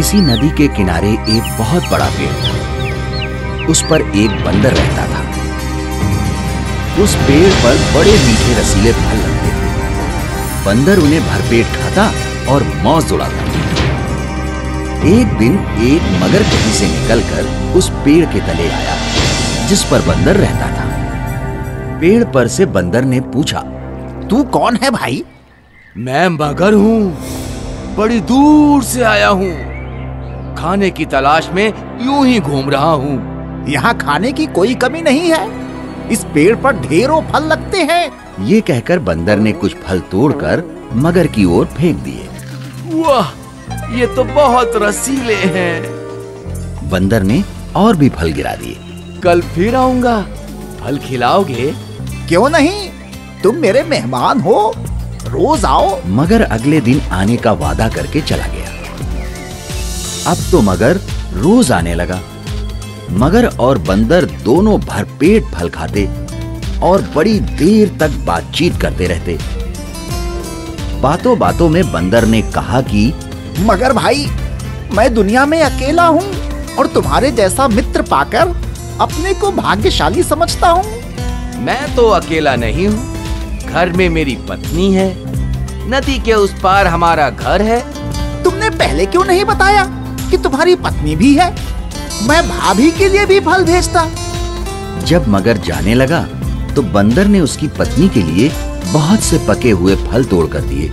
किसी नदी के किनारे एक बहुत बड़ा पेड़ था। उस पर एक बंदर रहता था। उस पेड़ पर बड़े मीठे रसीले फल लगते थे। बंदर उन्हें भरपेट खाता और मौज उड़ाता। एक दिन एक मगर कहीं से निकलकर उस पेड़ के तले आया जिस पर बंदर रहता था। पेड़ पर से बंदर ने पूछा, तू कौन है भाई? मैं मगर हूँ, बड़ी दूर से आया हूँ। खाने की तलाश में यूं ही घूम रहा हूँ। यहाँ खाने की कोई कमी नहीं है। इस पेड़ पर ढेरों फल लगते हैं। ये कहकर बंदर ने कुछ फल तोड़कर मगर की ओर फेंक दिए। वाह, ये तो बहुत रसीले हैं। बंदर ने और भी फल गिरा दिए। कल फिर आऊंगा, फल खिलाओगे? क्यों नहीं, तुम मेरे मेहमान हो, रोज आओ। मगर अगले दिन आने का वादा करके चला गया। अब तो मगर रोज आने लगा। मगर और बंदर दोनों भरपेट फल खाते और बड़ी देर तक बातचीत करते रहते। बातों बातों में बंदर ने कहा कि मगर भाई, मैं दुनिया में अकेला हूँ और तुम्हारे जैसा मित्र पाकर अपने को भाग्यशाली समझता हूँ। मैं तो अकेला नहीं हूँ, घर में मेरी पत्नी है, नदी के उस पार हमारा घर है। तुमने पहले क्यों नहीं बताया कि तुम्हारी पत्नी भी है? मैं भाभी के लिए भी फल भेजता। जब मगर जाने लगा तो बंदर ने उसकी पत्नी के लिए बहुत से पके हुए फल तोड़ कर दिए।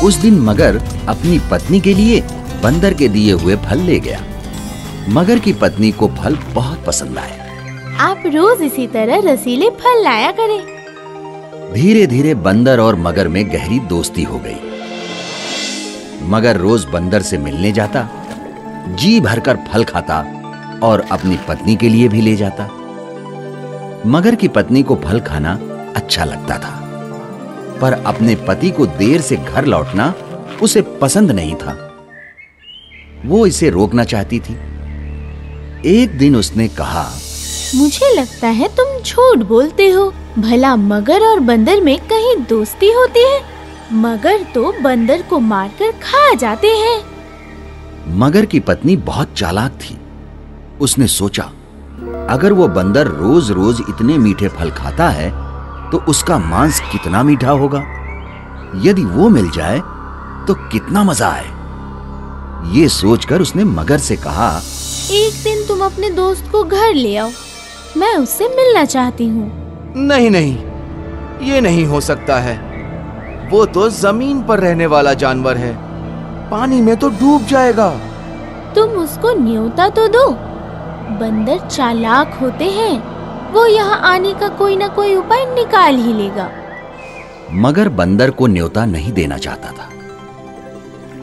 उस दिन मगर अपनी पत्नी के लिए बंदर के दिए हुए फल ले गया। मगर की पत्नी को फल बहुत पसंद आए। आप रोज इसी तरह रसीले फल लाया करें। धीरे धीरे बंदर और मगर में गहरी दोस्ती हो गई। मगर रोज बंदर से मिलने जाता, जी भरकर फल खाता और अपनी पत्नी के लिए भी ले जाता। मगर की पत्नी को फल खाना अच्छा लगता था, पर अपने पति को देर से घर लौटना उसे पसंद नहीं था। वो इसे रोकना चाहती थी। एक दिन उसने कहा, मुझे लगता है तुम झूठ बोलते हो। भला मगर और बंदर में कहीं दोस्ती होती है? मगर तो बंदर को मारकर खा जाते हैं। मगर की पत्नी बहुत चालाक थी। उसने सोचा, अगर वो बंदर रोज रोज इतने मीठे फल खाता है तो उसका मांस कितना मीठा होगा। यदि वो मिल जाए तो कितना मजा आए। ये सोचकर उसने मगर से कहा, एक दिन तुम अपने दोस्त को घर ले आओ, मैं उससे मिलना चाहती हूँ। नहीं नहीं, ये नहीं हो सकता है। वो तो जमीन पर रहने वाला जानवर है, पानी में तो डूब जाएगा। तुम उसको न्योता तो दो। बंदर चालाक होते हैं, वो यहाँ आने का कोई ना कोई उपाय निकाल ही लेगा। मगर बंदर को न्योता नहीं देना चाहता था,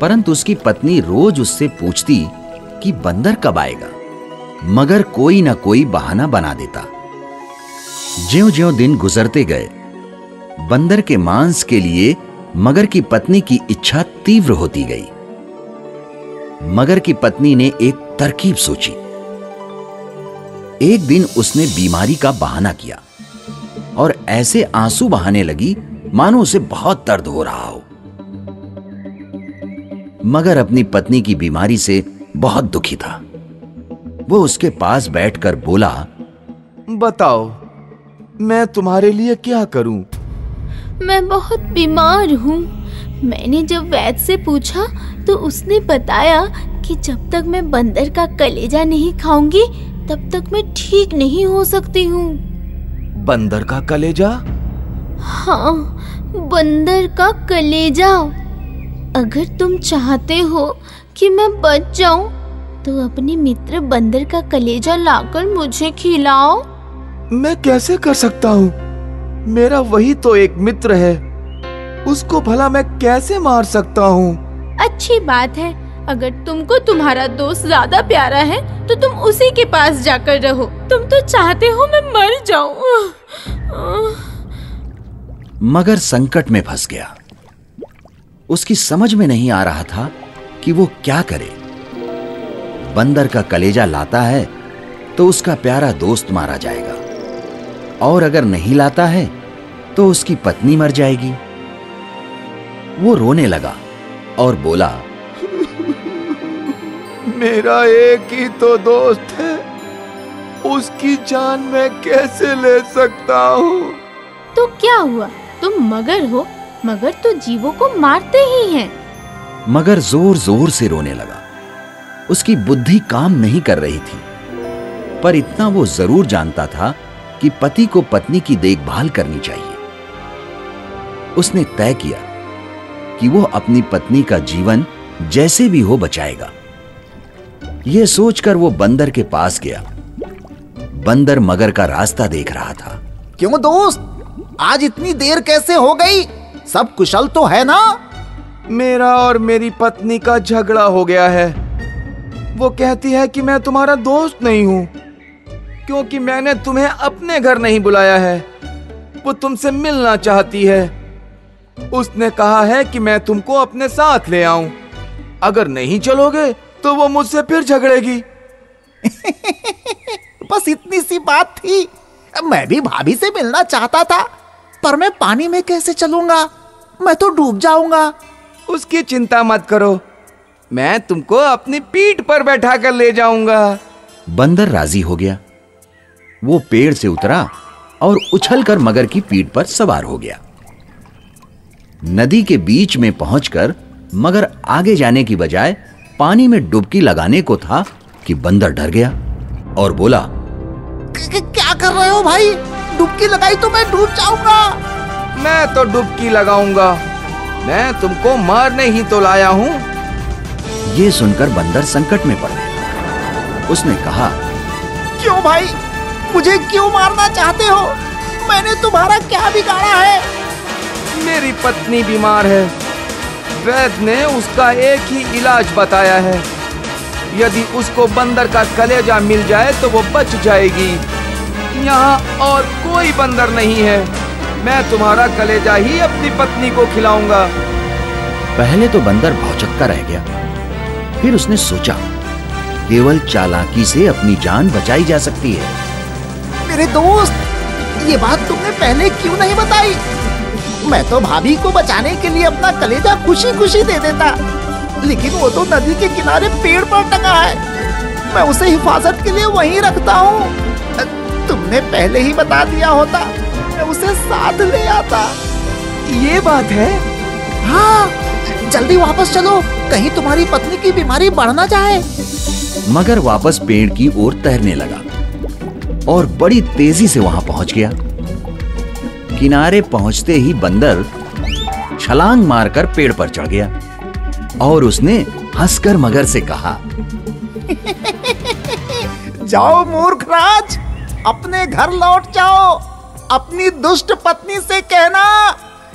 परंतु उसकी पत्नी रोज उससे पूछती कि बंदर कब आएगा। मगर कोई ना कोई बहाना बना देता। ज्यों-ज्यों दिन गुजरते गए, बंदर के मांस के लिए मगर की पत्नी की इच्छा तीव्र होती गई। मगर की पत्नी ने एक तरकीब सोची। एक दिन उसने बीमारी का बहाना किया और ऐसे आंसू बहाने लगी मानो उसे बहुत दर्द हो रहा हो। मगर अपनी पत्नी की बीमारी से बहुत दुखी था। वो उसके पास बैठकर बोला, बताओ, मैं तुम्हारे लिए क्या करूं? मैं बहुत बीमार हूँ। मैंने जब वैद्य से पूछा तो उसने बताया कि जब तक मैं बंदर का कलेजा नहीं खाऊंगी तब तक मैं ठीक नहीं हो सकती हूँ। बंदर का कलेजा? हाँ, बंदर का कलेजा। अगर तुम चाहते हो कि मैं बच जाऊं तो अपने मित्र बंदर का कलेजा लाकर मुझे खिलाओ। मैं कैसे कर सकता हूँ? मेरा वही तो एक मित्र है, उसको भला मैं कैसे मार सकता हूँ? अच्छी बात है, अगर तुमको तुम्हारा दोस्त ज्यादा प्यारा है तो तुम उसी के पास जाकर रहो। तुम तो चाहते हो मैं मर जाऊं। मगर संकट में फंस गया। उसकी समझ में नहीं आ रहा था कि वो क्या करे। बंदर का कलेजा लाता है तो उसका प्यारा दोस्त मारा जाएगा, और अगर नहीं लाता है तो उसकी पत्नी मर जाएगी। वो रोने लगा और बोला, मेरा एक ही तो दोस्त है, उसकी जान मैं कैसे ले सकता हूँ? तो क्या हुआ, तुम मगर हो, मगर तो जीवों को मारते ही हैं। मगर जोर जोर से रोने लगा। उसकी बुद्धि काम नहीं कर रही थी, पर इतना वो जरूर जानता था कि पति को पत्नी की देखभाल करनी चाहिए। उसने तय किया कि वो अपनी पत्नी का जीवन जैसे भी हो बचाएगा। यह सोचकर वो बंदर के पास गया। बंदर मगर का रास्ता देख रहा था। क्यों दोस्त, आज इतनी देर कैसे हो गई? सब कुशल तो है ना? मेरा और मेरी पत्नी का झगड़ा हो गया है। वो कहती है कि मैं तुम्हारा दोस्त नहीं हूं, क्योंकि मैंने तुम्हें अपने घर नहीं बुलाया है। वो तुमसे मिलना चाहती है। उसने कहा है कि मैं तुमको अपने साथ ले आऊं। अगर नहीं चलोगे तो वो मुझसे फिर झगड़ेगी। बस इतनी सी बात थी। मैं भी भाभी से मिलना चाहता था, पर मैं पानी में कैसे चलूंगा? मैं तो डूब जाऊंगा। उसकी चिंता मत करो, मैं तुमको अपनी पीठ पर बैठा कर ले जाऊंगा। बंदर राजी हो गया। वो पेड़ से उतरा और उछलकर मगर की पीठ पर सवार हो गया। नदी के बीच में पहुंचकर मगर आगे जाने की बजाय पानी में डुबकी लगाने को था कि बंदर डर गया और बोला, क्या कर रहे हो भाई? डुबकी लगाई तो मैं डूब जाऊंगा। मैं तो डुबकी लगाऊंगा, मैं तुमको मारने ही तो लाया हूं। ये सुनकर बंदर संकट में पड़ गया। उसने कहा, क्यों भाई, मुझे क्यों मारना चाहते हो? मैंने तुम्हारा क्या बिगाड़ा है? मेरी पत्नी बीमार है। वैद्य ने उसका एक ही इलाज बताया है। यदि उसको बंदर का कलेजा मिल जाए तो वो बच जाएगी। यहाँ और कोई बंदर नहीं है। मैं तुम्हारा कलेजा ही अपनी पत्नी को खिलाऊंगा। पहले तो बंदर भौचक्का रह गया, फिर उसने सोचा, केवल चालाकी से अपनी जान बचाई जा सकती है। मेरे दोस्त, ये बात तुमने पहले क्यों नहीं बताई? मैं तो भाभी को बचाने के लिए अपना कलेजा खुशी खुशी दे देता, लेकिन वो तो नदी के किनारे पेड़ पर टंगा है। मैं उसे हिफाजत के लिए वहीं रखता हूँ। तुमने पहले ही बता दिया होता, मैं उसे साथ ले आता। ये बात है? हाँ, जल्दी वापस चलो, कहीं तुम्हारी पत्नी की बीमारी बढ़ ना जाए। मगर वापस पेड़ की ओर तैरने लगा और बड़ी तेजी से वहां पहुंच गया। किनारे पहुंचते ही बंदर छलांग मारकर पेड़ पर चढ़ गया और उसने हंसकर मगर से कहा, जाओ मूर्खराज, अपने घर लौट जाओ। अपनी दुष्ट पत्नी से कहना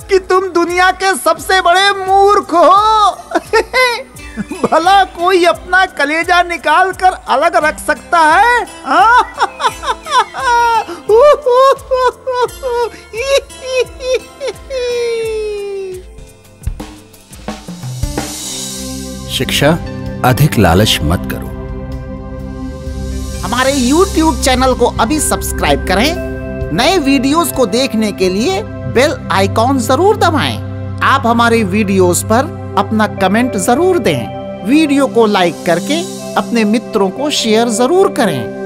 कि तुम दुनिया के सबसे बड़े मूर्ख हो। भला कोई अपना कलेजा निकाल कर अलग रख सकता है? शिक्षा, अधिक लालच मत करो। हमारे YouTube चैनल को अभी सब्सक्राइब करें। नए वीडियोस को देखने के लिए बेल आइकॉन जरूर दबाएं। आप हमारे वीडियोस पर अपना कमेंट जरूर दें। वीडियो को लाइक करके अपने मित्रों को शेयर जरूर करें।